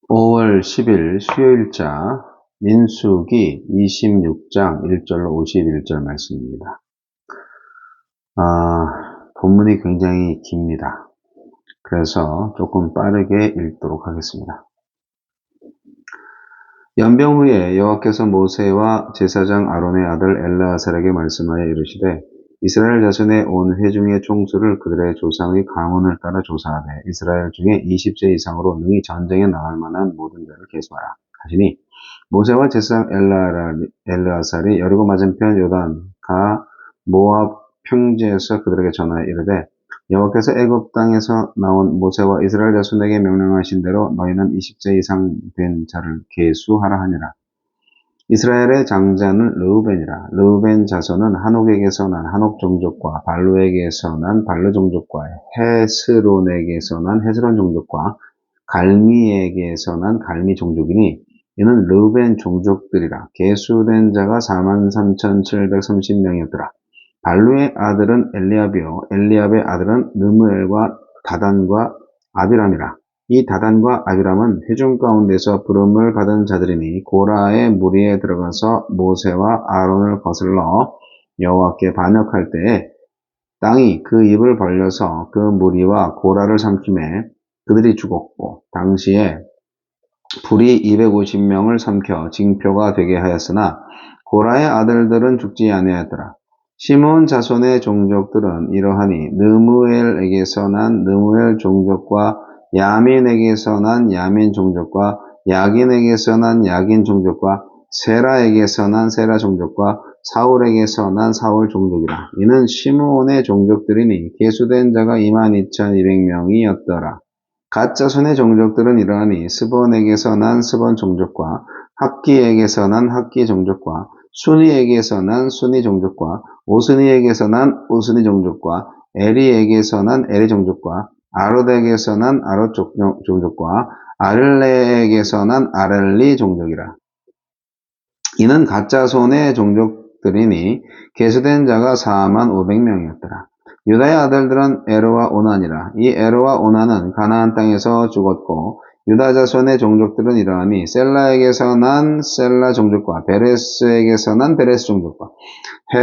5월 10일 수요일자 민수기 26장 1절로 51절 말씀입니다. 본문이 굉장히 깁니다. 그래서 조금 빠르게 읽도록 하겠습니다. 연병 후에 여호와께서 모세와 제사장 아론의 아들 엘르아살에게 말씀하여 이르시되 이스라엘 자손의 온 회중의 총수를 그들의 조상의 가문을 따라 조사하되 이스라엘 중에 20세 이상으로 능히 전쟁에 나갈 만한 모든 자를 계수하라 하시니 모세와 제사장 엘르아살이 여리고 맞은편 요단가 모압 평지에서 그들에게 전하여 이르되 여호와께서 애굽 땅에서 나온 모세와 이스라엘 자손에게 명령하신 대로 너희는 20세 이상 된 자를 계수하라 하니라. 이스라엘의 장자는 르우벤이라. 르우벤 자손은 한옥에게서 난 한옥 종족과 발루에게서 난 발루 종족과 헤스론에게서 난 헤스론 종족과 갈미에게서 난 갈미 종족이니 이는 르우벤 종족들이라. 계수된 자가 43,730명이었더라. 발루의 아들은 엘리압이요 엘리압의 아들은 느무엘과 다단과 아비람이라. 이 다단과 아비람은 회중 가운데서 부름을 받은 자들이니 고라의 무리에 들어가서 모세와 아론을 거슬러 여호와께 반역할 때에 땅이 그 입을 벌려서 그 무리와 고라를 삼키매 그들이 죽었고 당시에 불이 250명을 삼켜 징표가 되게 하였으나 고라의 아들들은 죽지 아니하였더라. 시므온 자손의 종족들은 이러하니 느무엘에게서 난 느무엘 종족과 야민에게서 난 야민 종족과 야긴에게서 난 야긴 종족과 세라에게서 난 세라 종족과 사울에게서 난 사울 종족이라. 이는 시므온의 종족들이니 계수된 자가 22,200명이었더라. 갓 자손의 종족들은 이러하니 스본에게서 난 스본 종족과 학기에게서 난 학기 종족과 순이에게서 난 순이 종족과 오스니에게서 난 오스니 종족과 에리에게서 난 에리 종족과 아롯에게서 난 아롯 종족과 아를레에게서 난 아를리 종족이라. 이는 가짜손의 종족들이니 계수된 자가 45,500명이었더라. 유다의 아들들은 에로와 오난이라. 이 에로와 오난은 가나안 땅에서 죽었고 유다 자손의 종족들은 이러하니 셀라에게서 난 셀라 종족과 베레스에게서 난 베레스 종족과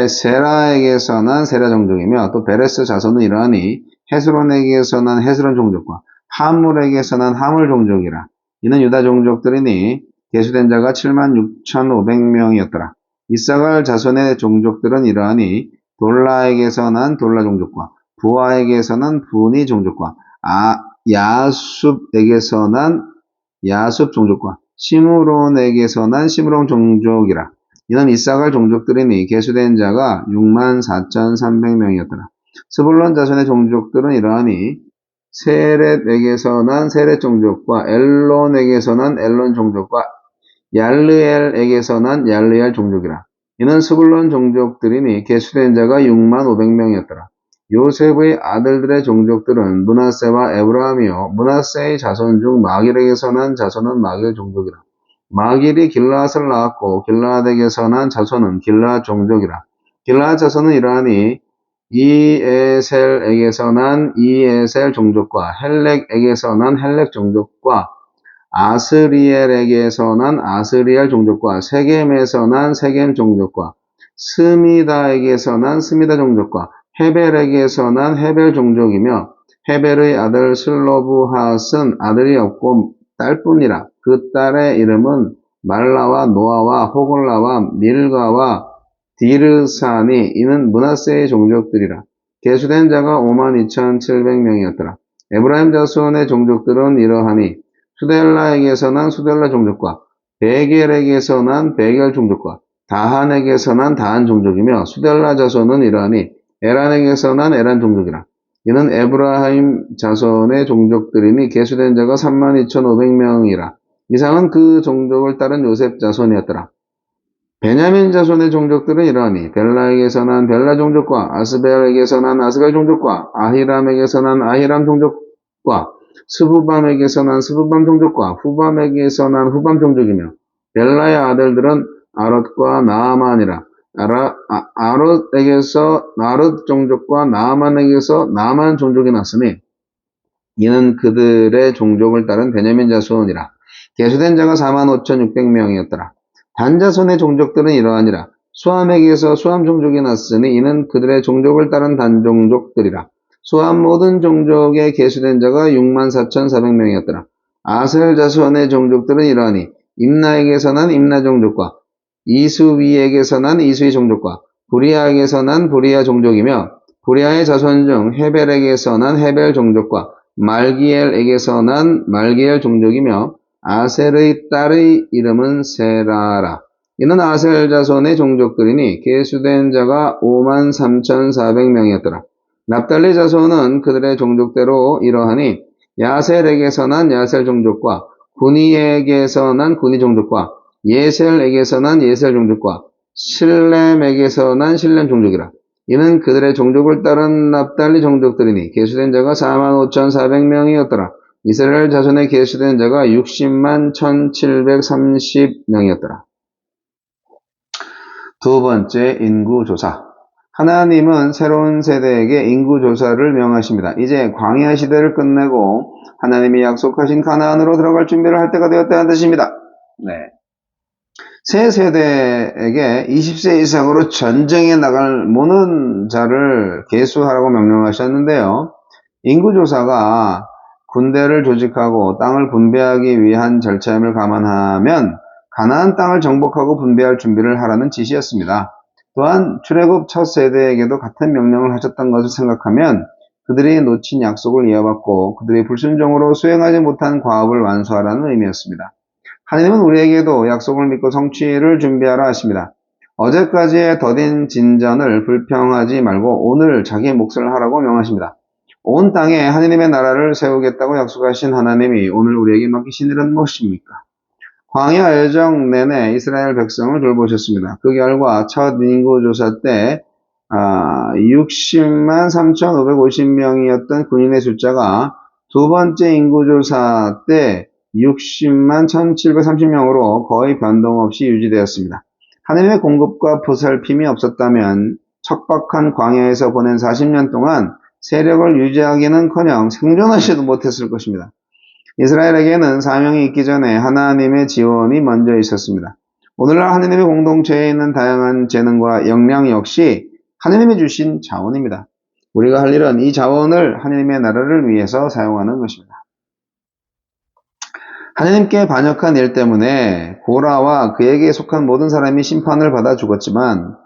세라에게서 난 세라 종족이며 또 베레스 자손은 이러하니 헤스론에게서 난 헤스론 종족과 하물에게서 난 하물 종족이라. 이는 유다 종족들이니 계수된 자가 76,500명이었더라. 이사갈 자손의 종족들은 이러하니 돌라에게서 난 돌라 종족과 부하에게서 난 부니 종족과 야숲에게서 난 야숲 종족과 시므론에게서 난 시므론 종족이라. 이는 이사갈 종족들이니 계수된 자가 64,300명이었더라. 스불론 자손의 종족들은 이러하니 세렛에게서 난 세렛 종족과 엘론에게서 난 엘론 종족과 얄르엘에게서 난 얄르엘 종족이라. 이는 스불론 종족들이니 계수된 자가 65,000명이었더라. 요셉의 아들들의 종족들은 므낫세와 에브라함이요 므낫세의 자손 중 마길에게서 난 자손은 마길 종족이라. 마길이 길라앗을 낳았고 길라앗에게서 난 자손은 길라앗 종족이라. 길라앗 자손은 이러하니 이에셀에게서 난 이에셀 종족과 헬렉에게서 난 헬렉 종족과 아스리엘에게서 난 아스리엘 종족과 세겜에서 난 세겜 종족과 스미다에게서 난 스미다 종족과 헤벨에게서 난 헤벨 종족이며 헤벨의 아들 슬로브핫은 아들이 없고 딸뿐이라. 그 딸의 이름은 말라와 노아와 호글라와 밀가와 디르사니. 이는 므낫세의 종족들이라. 계수된 자가 52,700명이었더라. 에브라임 자손의 종족들은 이러하니 수델라에게서 난 수델라 종족과 베겔에게서 난 베겔 종족과 다한에게서 난 다한 종족이며 수델라 자손은 이러하니 에란에게서 난 에란 종족이라. 이는 에브라임 자손의 종족들이니 계수된 자가 32,500명이라. 이상은 그 종족을 따른 요셉 자손이었더라. 베냐민 자손의 종족들은 이러하니 벨라에게서 난 벨라 종족과 아스벨에게서 난 아스벨 종족과 아히람에게서 난 아히람 종족과 스부밤에게서 난 스부밤 종족과 후밤에게서 난 후밤 종족이며 벨라의 아들들은 아롯과 나아만이라. 아롯에게서 아롯 종족과 나아만에게서 나아만 종족이 났으니 이는 그들의 종족을 따른 베냐민 자손이라. 계수된 자가 45,600명이었더라. 단자손의 종족들은 이러하니라. 수함에게서 수함 종족이 났으니 이는 그들의 종족을 따른 단종족들이라. 수함 모든 종족에 계수된 자가 64,400명이었더라. 아셀 자손의 종족들은 이러하니 임나에게서 난 임나 종족과 이수위에게서 난 이수위 종족과 부리아에게서 난 부리아 종족이며 부리아의 자손 중 헤벨에게서 난 헤벨 종족과 말기엘에게서 난 말기엘 종족이며 아셀의 딸의 이름은 세라라. 이는 아셀 자손의 종족들이니 계수된 자가 53,400명이었더라. 납달리 자손은 그들의 종족대로 이러하니 야셀에게서 난 야셀 종족과 구니에게서 난 구니 종족과 예셀에게서 난 예셀 종족과 실렘에게서 난 실렘 종족이라. 이는 그들의 종족을 따른 납달리 종족들이니 계수된 자가 45,400명이었더라. 이스라엘 자손에 계수된 자가 60만 1,730명이었더라. 두 번째 인구조사. 하나님은 새로운 세대에게 인구조사를 명하십니다. 이제 광야 시대를 끝내고 하나님이 약속하신 가나안으로 들어갈 준비를 할 때가 되었다는 뜻입니다. 네. 새 세대에게 20세 이상으로 전쟁에 나갈 모든 자를 계수하라고 명령하셨는데요. 인구조사가 군대를 조직하고 땅을 분배하기 위한 절차임을 감안하면 가나안 땅을 정복하고 분배할 준비를 하라는 지시였습니다. 또한 출애굽 첫 세대에게도 같은 명령을 하셨던 것을 생각하면 그들이 놓친 약속을 이어받고 그들이 불순종으로 수행하지 못한 과업을 완수하라는 의미였습니다. 하나님은 우리에게도 약속을 믿고 성취를 준비하라 하십니다. 어제까지의 더딘 진전을 불평하지 말고 오늘 자기의 몫을 하라고 명하십니다. 온 땅에 하나님의 나라를 세우겠다고 약속하신 하나님이 오늘 우리에게 맡기신 일은 무엇입니까? 광야 여정 내내 이스라엘 백성을 돌보셨습니다. 그 결과 첫 인구조사 때 60만 3,550명이었던 군인의 숫자가 두 번째 인구조사 때 60만 1,730명으로 거의 변동 없이 유지되었습니다. 하나님의 공급과 보살핌이 없었다면 척박한 광야에서 보낸 40년 동안 세력을 유지하기는커녕 생존하지도 못했을 것입니다. 이스라엘에게는 사명이 있기 전에 하나님의 지원이 먼저 있었습니다. 오늘날 하나님의 공동체에 있는 다양한 재능과 역량 역시 하나님이 주신 자원입니다. 우리가 할 일은 이 자원을 하나님의 나라를 위해서 사용하는 것입니다. 하나님께 반역한 일 때문에 고라와 그에게 속한 모든 사람이 심판을 받아 죽었지만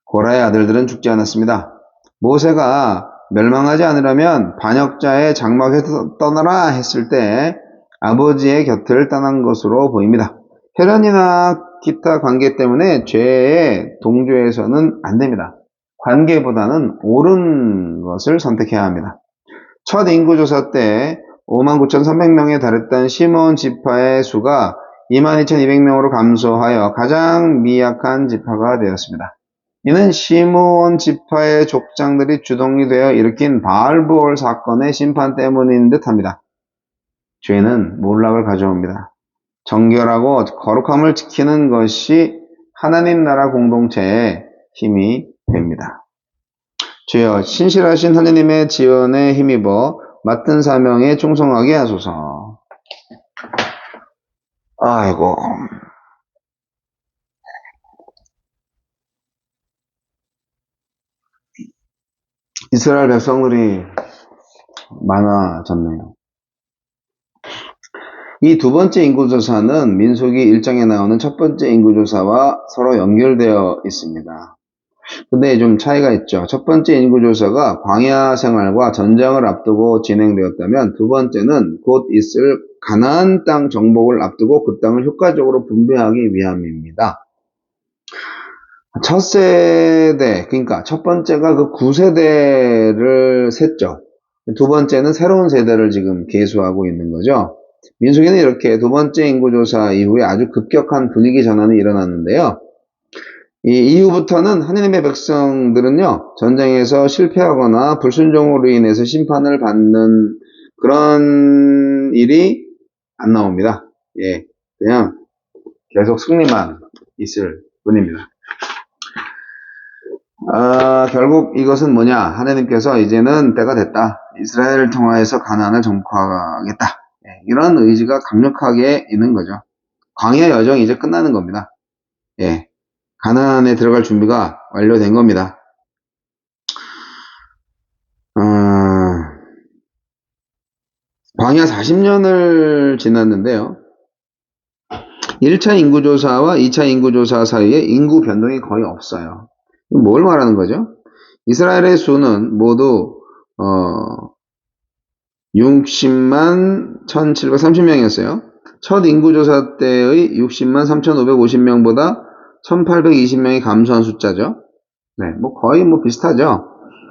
고라의 아들들은 죽지 않았습니다. 모세가 멸망하지 않으려면 반역자의 장막에서 떠나라 했을 때 아버지의 곁을 떠난 것으로 보입니다. 혈연이나 기타 관계 때문에 죄에 동조해서는 안 됩니다. 관계보다는 옳은 것을 선택해야 합니다. 첫 인구조사 때 59,300명에 달했던 시므온 지파의 수가 22,200명으로 감소하여 가장 미약한 지파가 되었습니다. 이는 시므온 지파의 족장들이 주동이 되어 일으킨 바알부올 사건의 심판 때문인 듯합니다. 죄는 몰락을 가져옵니다. 정결하고 거룩함을 지키는 것이 하나님 나라 공동체의 힘이 됩니다. 주여, 신실하신 하나님의 지원에 힘입어 맡은 사명에 충성하게 하소서. 아이고. 이스라엘 백성들이 많아졌네요. 이 두 번째 인구조사는 민수기 1장에 나오는 첫 번째 인구조사와 서로 연결되어 있습니다. 근데 좀 차이가 있죠. 첫 번째 인구조사가 광야 생활과 전쟁을 앞두고 진행되었다면 두 번째는 곧 있을 가나안 땅 정복을 앞두고 그 땅을 효과적으로 분배하기 위함입니다. 첫 세대, 그러니까 첫 번째가 그 9세대를 셌죠. 두 번째는 새로운 세대를 지금 계수하고 있는 거죠. 민수기는 이렇게 두 번째 인구조사 이후에 아주 급격한 분위기 전환이 일어났는데요. 이 이후부터는 하나님의 백성들은요, 전쟁에서 실패하거나 불순종으로 인해서 심판을 받는 그런 일이 안 나옵니다. 예, 그냥 계속 승리만 있을 뿐입니다. 결국 이것은 뭐냐? 하나님께서 이제는 때가 됐다. 이스라엘을 통하여서 가나안을 정복하겠다. 예, 이런 의지가 강력하게 있는 거죠. 광야 여정이 이제 끝나는 겁니다. 예, 가나안에 들어갈 준비가 완료된 겁니다. 광야 40년을 지났는데요. 1차 인구조사와 2차 인구조사 사이에 인구 변동이 거의 없어요. 뭘 말하는 거죠? 이스라엘의 수는 모두 60만 1730명이었어요. 첫 인구조사 때의 60만 3550명보다 1820명이 감소한 숫자죠. 네, 뭐 거의 뭐 비슷하죠.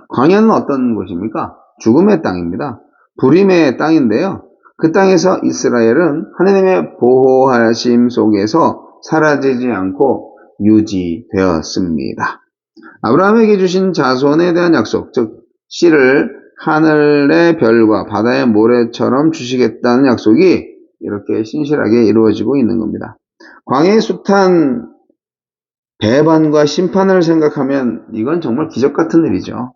광야는 어떤 곳입니까? 죽음의 땅입니다. 불임의 땅인데요. 그 땅에서 이스라엘은 하나님의 보호하심 속에서 사라지지 않고 유지되었습니다. 아브라함에게 주신 자손에 대한 약속, 즉 씨를 하늘의 별과 바다의 모래처럼 주시겠다는 약속이 이렇게 신실하게 이루어지고 있는 겁니다. 광야의 숱한 배반과 심판을 생각하면 이건 정말 기적 같은 일이죠.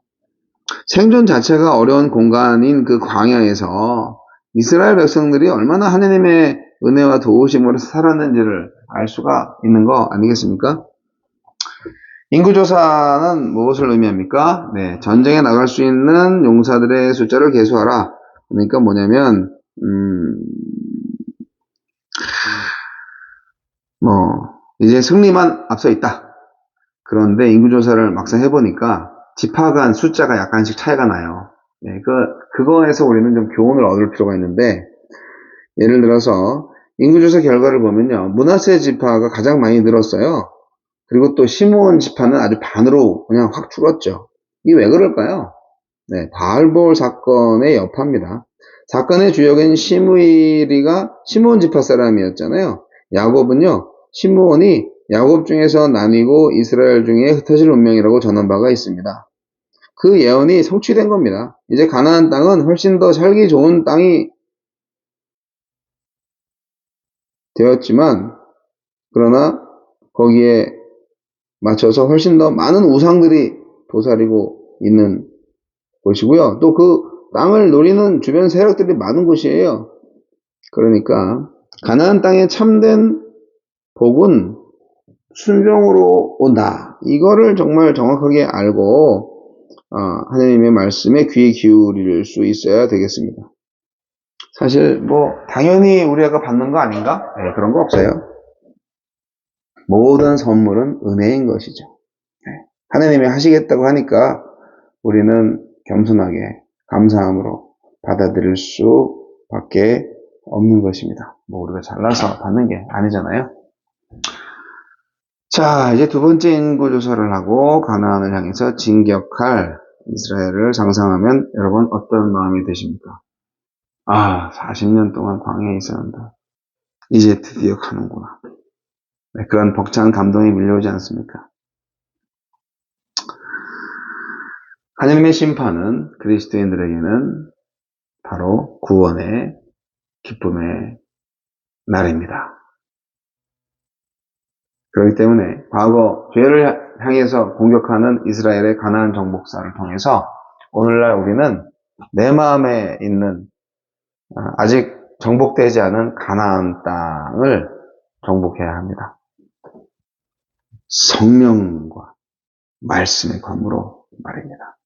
생존 자체가 어려운 공간인 그 광야에서 이스라엘 백성들이 얼마나 하나님의 은혜와 도우심으로 살았는지를 알 수가 있는 거 아니겠습니까? 인구조사는 무엇을 의미합니까? 네, 전쟁에 나갈 수 있는 용사들의 숫자를 계수하라. 그러니까 뭐냐면, 이제 승리만 앞서 있다. 그런데 인구조사를 막상 해보니까 지파 간 숫자가 약간씩 차이가 나요. 네, 그거에서 우리는 좀 교훈을 얻을 필요가 있는데, 예를 들어서 인구조사 결과를 보면요. 므낫세 지파가 가장 많이 늘었어요. 그리고 또 시므온 지파는 아주 반으로 그냥 확 줄었죠. 이게 왜 그럴까요? 네, 바알볼 사건의 여파입니다. 사건의 주역인 시므이리가 시므온 지파 사람이었잖아요. 야곱은요, 시므온이 야곱 중에서 나뉘고 이스라엘 중에 흩어질 운명이라고 전한 바가 있습니다. 그 예언이 성취된 겁니다. 이제 가나안 땅은 훨씬 더 살기 좋은 땅이 되었지만, 그러나 거기에 맞춰서 훨씬 더 많은 우상들이 도사리고 있는 곳이고요. 또 그 땅을 노리는 주변 세력들이 많은 곳이에요. 그러니까 가나안 땅에 참된 복은 순종으로 온다. 이거를 정말 정확하게 알고 하나님의 말씀에 귀 기울일 수 있어야 되겠습니다. 사실 뭐 당연히 우리가 받는 거 아닌가? 네, 그런 거 없어요. 모든 선물은 은혜인 것이죠. 네. 하나님이 하시겠다고 하니까 우리는 겸손하게 감사함으로 받아들일 수밖에 없는 것입니다. 뭐 우리가 잘나서 받는 게 아니잖아요. 자, 이제 두 번째 인구조사를 하고 가나안을 향해서 진격할 이스라엘을 상상하면 여러분 어떤 마음이 드십니까? 40년 동안 광야에 있었는데 이제 드디어 가는구나. 네, 그런 벅찬 감동이 밀려오지 않습니까? 하나님의 심판은 그리스도인들에게는 바로 구원의 기쁨의 날입니다. 그렇기 때문에 과거 죄를 향해서 공격하는 이스라엘의 가나안 정복사를 통해서 오늘날 우리는 내 마음에 있는 아직 정복되지 않은 가나안 땅을 정복해야 합니다. 성령과 말씀의 검으로 말입니다.